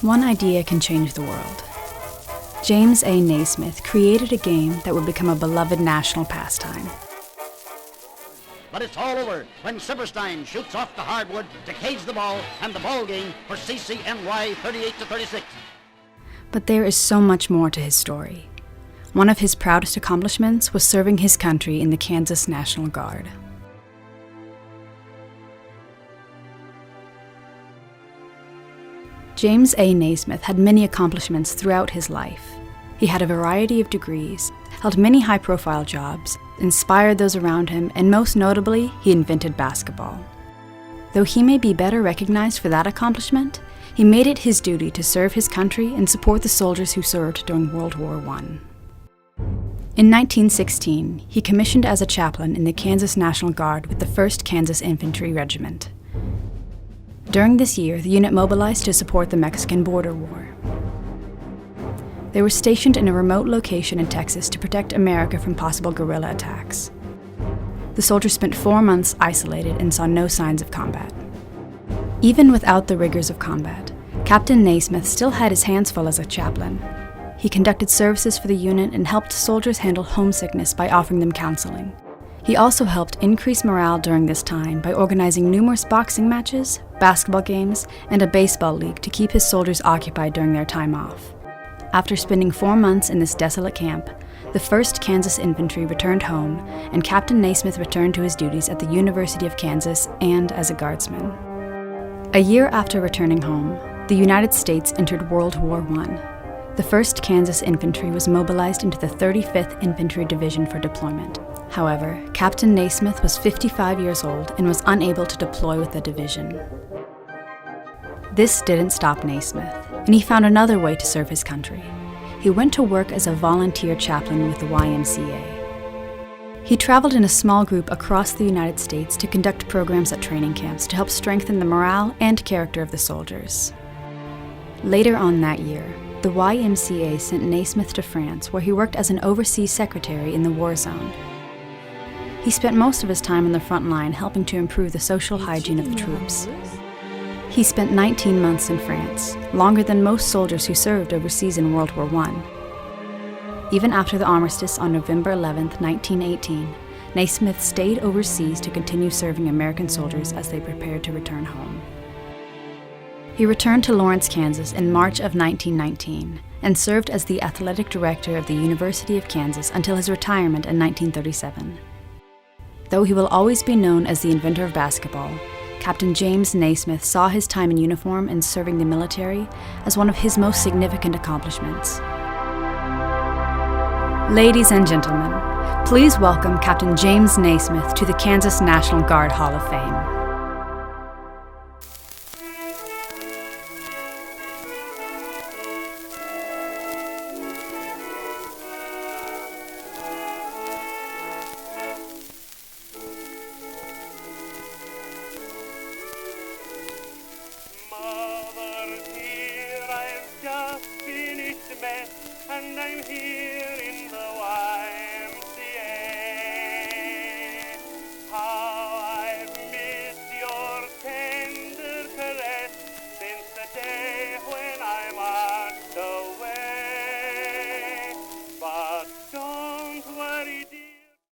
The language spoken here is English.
One idea can change the world. James A. Naismith created a game that would become a beloved national pastime. But it's all over when Silverstein shoots off the hardwood to cage the ball and the ball game for CCNY 38-36. But there is so much more to his story. One of his proudest accomplishments was serving his country in the Kansas National Guard. James A. Naismith had many accomplishments throughout his life. He had a variety of degrees, held many high-profile jobs, inspired those around him, and most notably, he invented basketball. Though he may be better recognized for that accomplishment, he made it his duty to serve his country and support the soldiers who served during World War I. In 1916, he commissioned as a chaplain in the Kansas National Guard with the 1st Kansas Infantry Regiment. During this year, the unit mobilized to support the Mexican border war. They were stationed in a remote location in Texas to protect America from possible guerrilla attacks. The soldiers spent 4 months isolated and saw no signs of combat. Even without the rigors of combat, Captain Naismith still had his hands full as a chaplain. He conducted services for the unit and helped soldiers handle homesickness by offering them counseling. He also helped increase morale during this time by organizing numerous boxing matches, basketball games, and a baseball league to keep his soldiers occupied during their time off. After spending 4 months in this desolate camp, the 1st Kansas Infantry returned home, and Captain Naismith returned to his duties at the University of Kansas and as a guardsman. A year after returning home, the United States entered World War I. The 1st Kansas Infantry was mobilized into the 35th Infantry Division for deployment. However, Captain Naismith was 55 years old and was unable to deploy with the division. This didn't stop Naismith, and he found another way to serve his country. He went to work as a volunteer chaplain with the YMCA. He traveled in a small group across the United States to conduct programs at training camps to help strengthen the morale and character of the soldiers. Later on that year, the YMCA sent Naismith to France, where he worked as an overseas secretary in the war zone. He spent most of his time on the front line helping to improve the social hygiene of the troops. He spent 19 months in France, longer than most soldiers who served overseas in World War I. Even after the armistice on November 11, 1918, Naismith stayed overseas to continue serving American soldiers as they prepared to return home. He returned to Lawrence, Kansas in March of 1919 and served as the athletic director of the University of Kansas until his retirement in 1937. Though he will always be known as the inventor of basketball, Captain James Naismith saw his time in uniform and serving the military as one of his most significant accomplishments. Ladies and gentlemen, please welcome Captain James Naismith to the Kansas National Guard Hall of Fame.